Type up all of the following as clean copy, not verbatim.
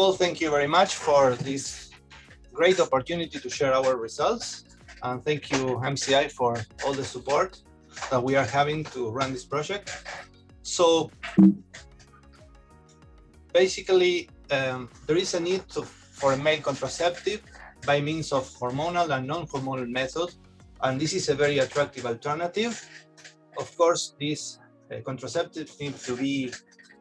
all, thank you very much for this great opportunity to share our results. And thank you, MCI, for all the support that we are having to run this project. So basically, there is a need for a male contraceptive by means of hormonal and non-hormonal methods. And this is a very attractive alternative. Of course, these contraceptives need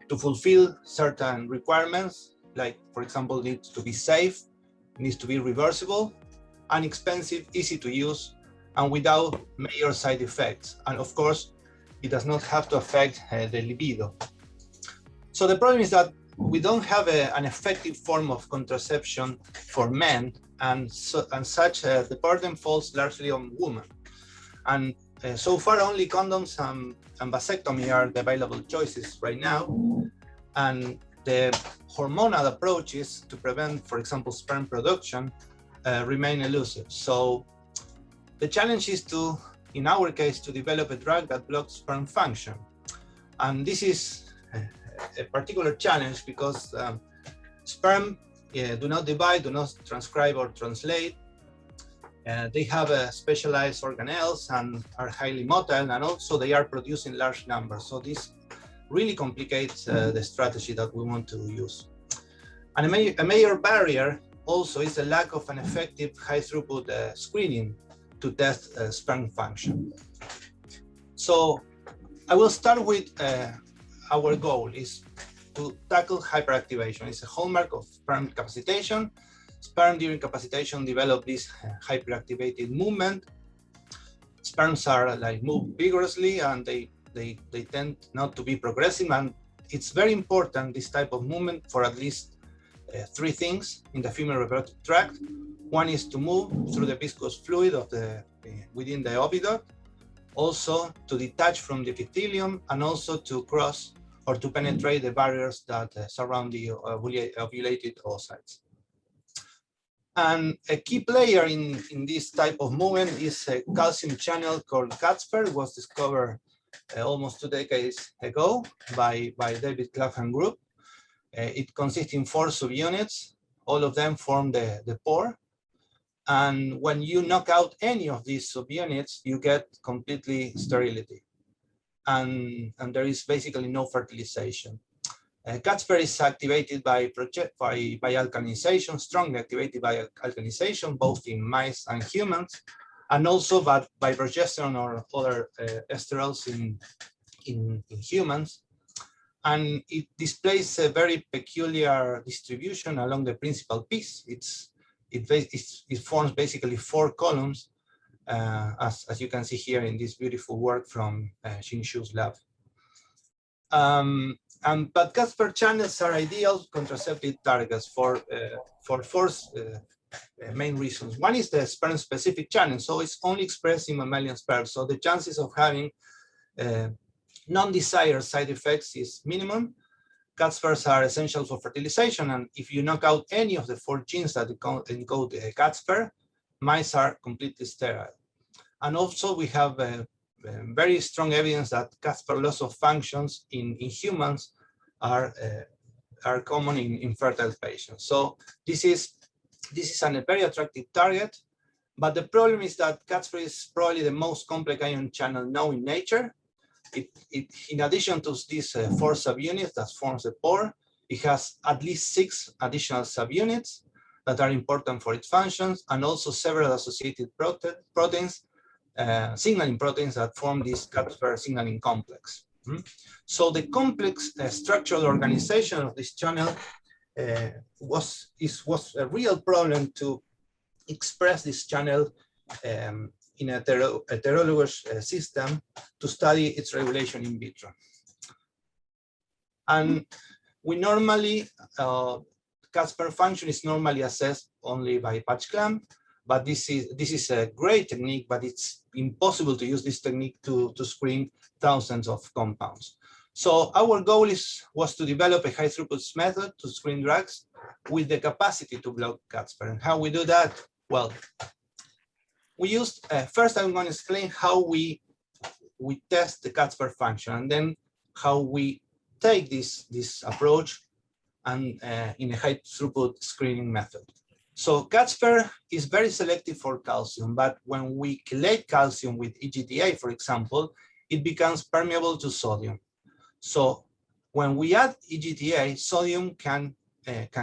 to fulfill certain requirements, like, for example, needs to be safe, needs to be reversible, inexpensive, easy to use, and without major side effects. And of course, it does not have to affect the libido. So the problem is that we don't have an effective form of contraception for men, and such the burden falls largely on women. And so far, only condoms and vasectomy are the available choices right now. And the hormonal approaches to prevent, for example, sperm production remain elusive. So the challenge is to, in our case, to develop a drug that blocks sperm function. And this is a particular challenge because sperm do not divide, do not transcribe or translate. They have specialized organelles and are highly motile, and also they are produced in large numbers. So this really complicates the strategy that we want to use. And a major barrier also is the lack of an effective high-throughput screening to test sperm function. So I will start with our goal is to tackle hyperactivation. It's a hallmark of sperm capacitation. Sperm during capacitation develop this hyperactivated movement. Sperms are like move vigorously, and they tend not to be progressive. And it's very important, this type of movement, for at least three things in the female reproductive tract. One is to move through the viscous fluid of within the oviduct, also to detach from the epithelium, and also to cross or to penetrate the barriers that surround the ovulated oocytes. And a key player in this type of movement is a calcium channel called CatSper. It was discovered almost 2 decades ago by David Clapham group. It consists in 4 subunits. All of them form the pore. And when you knock out any of these subunits, you get completely sterility. And there is basically no fertilization. CatSper is activated by alkalinization, strongly activated by alkalinization, both in mice and humans, and also by progesterone or other esterols in humans. And it displays a very peculiar distribution along the principal piece. It forms basically 4 columns, as you can see here in this beautiful work from Xin Shu's lab. But CatSper channels are ideal contraceptive targets for 4 main reasons. One is the sperm-specific channel, so it's only expressed in mammalian sperm. So the chances of having non-desired side effects is minimum. CatSpers are essential for fertilization, and if you knock out any of the 4 genes that encode CatSper, mice are completely sterile. And also we have very strong evidence that CatSper loss of functions in humans are common in fertile patients. So this is a very attractive target, but the problem is that CatSper is probably the most complex ion channel known in nature. In addition to these 4 subunits that forms the pore, it has at least 6 additional subunits that are important for its functions, and also several associated proteins, signaling proteins that form this CatSper signaling complex. So the complex structural organization of this channel was a real problem to express this channel in a heterologous system to study its regulation in vitro. And we normally, CatSper function is normally assessed only by patch clamp, but this is a great technique, but it's impossible to use this technique to screen thousands of compounds. So our goal was to develop a high throughput method to screen drugs with the capacity to block CatSper. And how we do that? Well, we used, first I'm going to explain how we test the CatSper function, and then how we take this approach and in a high throughput screening method. So CatSper is very selective for calcium, but when we chelate calcium with EGTA, for example, it becomes permeable to sodium. So when we add EGTA, sodium can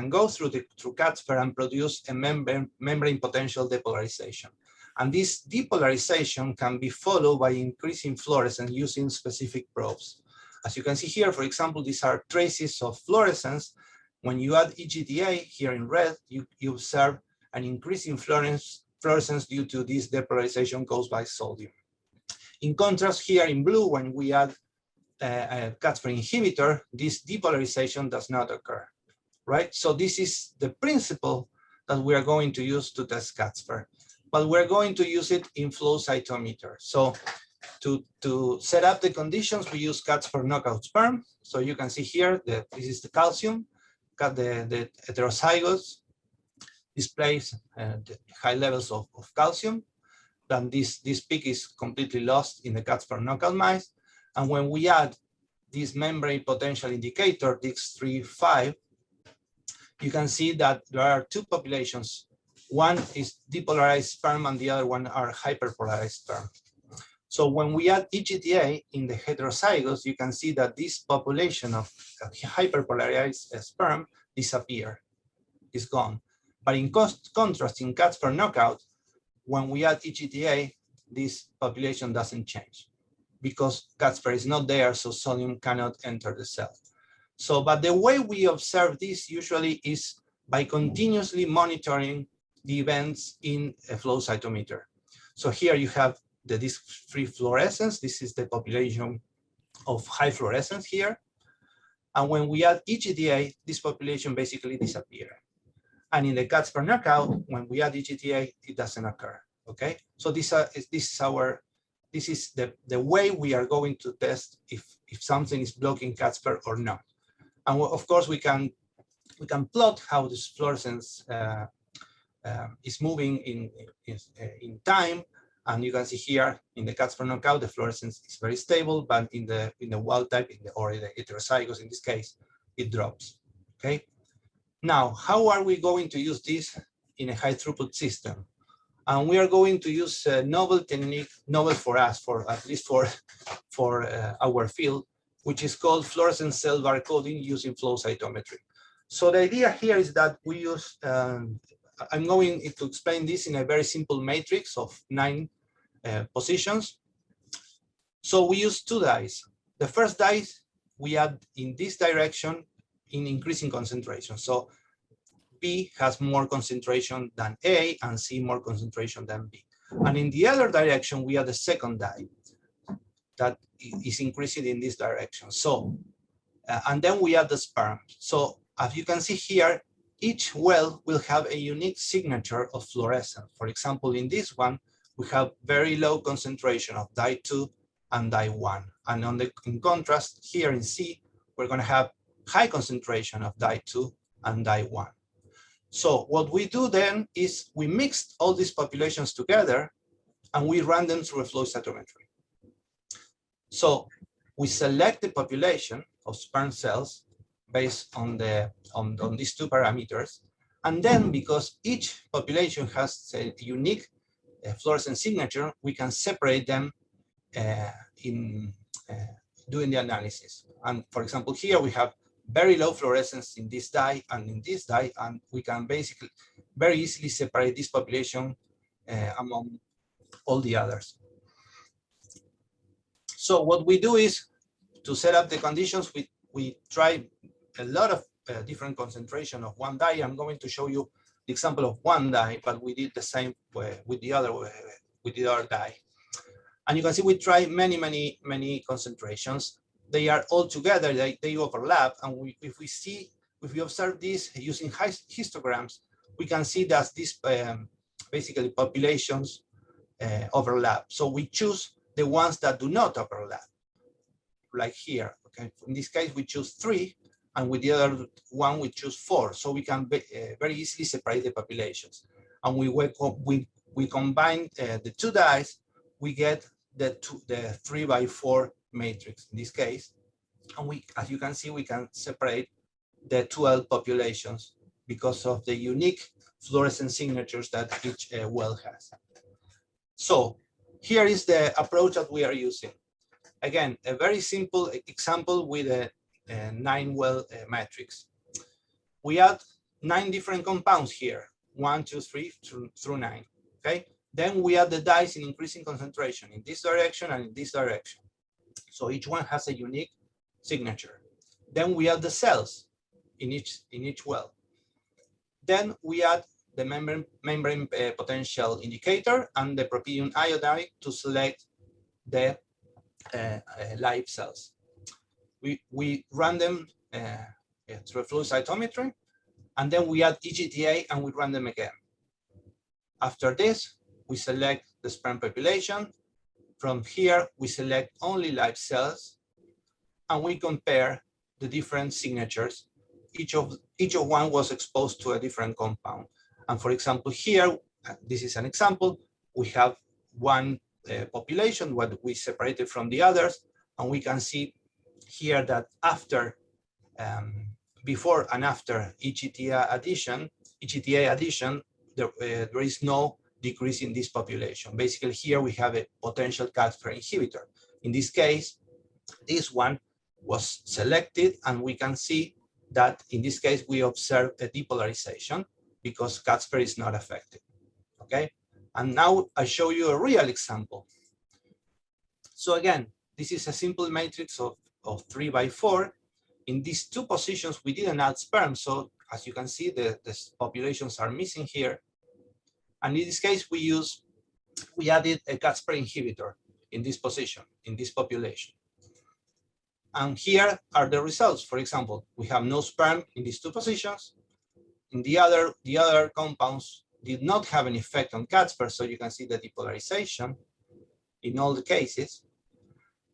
go through CatSper and produce a membrane potential depolarization. And this depolarization can be followed by increasing fluorescence using specific probes. As you can see here, for example, these are traces of fluorescence. When you add EGTA here in red, you observe an increase in fluorescence due to this depolarization caused by sodium. In contrast, here in blue, when we add a CatSper inhibitor, this depolarization does not occur, right? So this is the principle that we are going to use to test CatSper, but we're going to use it in flow cytometer. So to set up the conditions, we use CatSper knockout sperm. So you can see here that this is the calcium. The heterozygotes displays the high levels of calcium. Then this peak is completely lost in the CatSper knockout mice. And when we add this membrane potential indicator, DIX3-5, you can see that there are two populations. One is depolarized sperm and the other one are hyperpolarized sperm. So when we add EGTA in the heterozygotes, you can see that this population of hyperpolarized sperm disappear, is gone. But in contrast, in CatSper knockout, when we add EGTA, this population doesn't change because CatSper is not there, so sodium cannot enter the cell. So, but the way we observe this usually is by continuously monitoring the events in a flow cytometer. So here you have the disc-free fluorescence. This is the population of high fluorescence here. And when we add EGTA, this population basically disappears. And in the CatSper knockout, when we add EGTA, it doesn't occur, okay? So this is the way we are going to test if something is blocking CatSper or not. And of course, we can plot how this fluorescence is moving in time. And you can see here in the CatSper knockout, the fluorescence is very stable, but in the wild type, or in the heterozygous in this case, it drops, okay? Now, how are we going to use this in a high throughput system? And we are going to use a novel technique, novel for us, at least for our field, which is called fluorescent cell barcoding using flow cytometry. So the idea here is that we use, I'm going to explain this in a very simple matrix of 9 positions. So we use 2 dyes. The first dye we add in this direction in increasing concentration. So B has more concentration than A and C more concentration than B. And in the other direction, we add the second dye that is increasing in this direction. So, and then we add the sperm. So as you can see here, each well will have a unique signature of fluorescence. For example, in this one, we have very low concentration of dye 2 and dye 1. And in contrast, here in C, we're going to have high concentration of dye 2 and dye 1. So what we do then is we mix all these populations together and we run them through a flow cytometry. So we select the population of sperm cells based on these 2 parameters. And then because each population has a unique fluorescence signature, we can separate them in doing the analysis. And for example, here we have very low fluorescence in this dye and in this dye, and we can basically very easily separate this population among all the others. So what we do is to set up the conditions, we try a lot of different concentration of one dye. I'm going to show you the example of one dye, but we did the same with the other dye. And you can see we try many concentrations. They are all together, they overlap. And if we observe this using histograms, we can see that these basically populations overlap. So we choose the ones that do not overlap, like here. Okay, in this case, we choose 3, and with the other one, we choose 4. So we can very easily separate the populations. And we combine the 2 dyes, we get the 3 by 4 matrix in this case. And as you can see, we can separate the 12 populations because of the unique fluorescent signatures that each well has. So here is the approach that we are using. Again, a very simple example with a 9-well matrix. We add 9 different compounds here, 1, 2, 3 through 9, okay? Then we add the dyes in increasing concentration in this direction and in this direction. So each one has a unique signature. Then we add the cells in each well. Then we add the membrane potential indicator and the propylene iodide to select the live cells. We run them through a flow cytometry, and then we add EGTA and we run them again. After this, we select the sperm population. From here, we select only live cells, and we compare the different signatures. Each of one was exposed to a different compound. And for example, here, this is an example, we have one population what we separated from the others, and we can see here that after, before and after EGTA addition, there is no decrease in this population. Basically, here we have a potential CatSper inhibitor. In this case, this one was selected, and we can see that in this case we observe a depolarization because CatSper is not affected. Okay, and now I show you a real example. So again, this is a simple matrix of 3 by 4. In these 2 positions, we didn't add sperm, so as you can see, the populations are missing here. And in this case, we added a CatSper inhibitor in this position, in this population. And here are the results. For example, we have no sperm in these 2 positions. In the other compounds did not have an effect on CatSper, so you can see the depolarization in all the cases.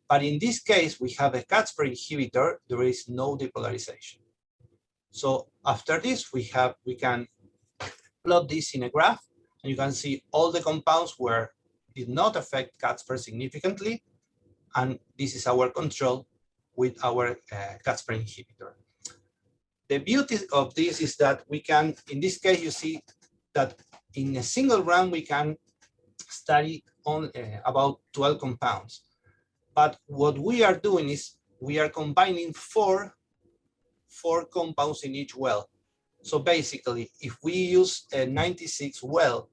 But in this case, we have a CatSper inhibitor, there is no depolarization. So after this, we can plot this in a graph, and you can see all the compounds where did not affect CatSper significantly, and this is our control with our CatSper inhibitor. The beauty of this is that we can, in this case, you see that in a single run, we can study on about 12 compounds. But what we are doing is we are combining four compounds in each well. So basically, if we use a 96 well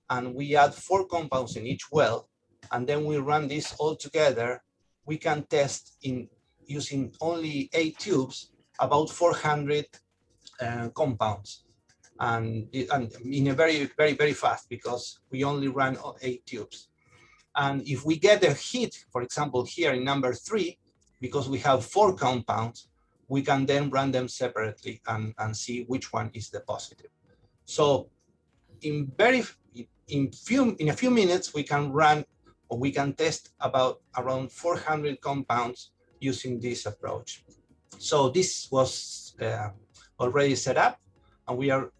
and we add 4 compounds in each well, and then we run this all together, we can test in using only 8 tubes about 400 compounds, and in a very fast, because we only run 8 tubes. And if we get a hit, for example, here in number 3, because we have 4 compounds, we can then run them separately and see which one is the positive. So in a few minutes, we can run, or we can test about around 400 compounds using this approach. So this was already set up, and we are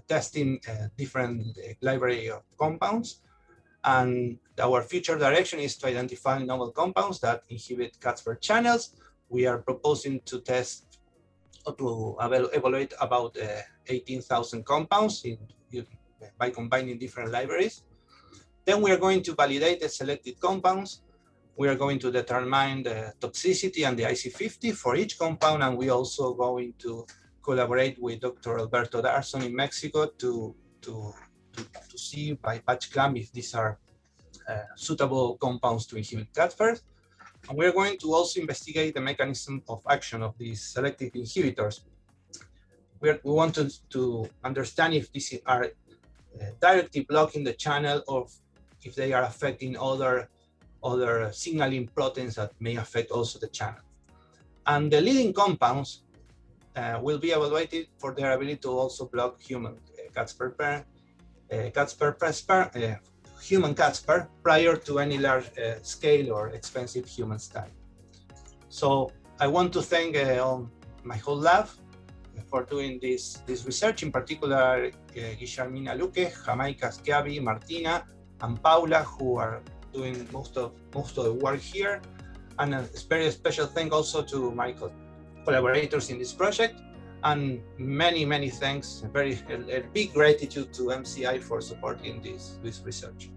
testing a different library of compounds. And our future direction is to identify novel compounds that inhibit CatSper channels. We are proposing to test or to evaluate about 18,000 compounds by combining different libraries. Then we are going to validate the selected compounds. We are going to determine the toxicity and the IC50 for each compound, and we also going to collaborate with Dr. Alberto Darson in Mexico to see by patch clamp if these are suitable compounds to inhibit CatSper. And we're going to also investigate the mechanism of action of these selective inhibitors. We want to understand if these are directly blocking the channel, or if they are affecting other signaling proteins that may affect also the channel. And the leading compounds will be evaluated for their ability to also block human human CatSper prior to any large scale or expensive human study. So I want to thank my whole lab for doing this research, in particular Guillermina Luque, Jamaica Schiavi, Martina, and Paula, who are doing most of the work here. And a very special thank also to my collaborators in this project, and many thanks, a big gratitude to MCI for supporting this research.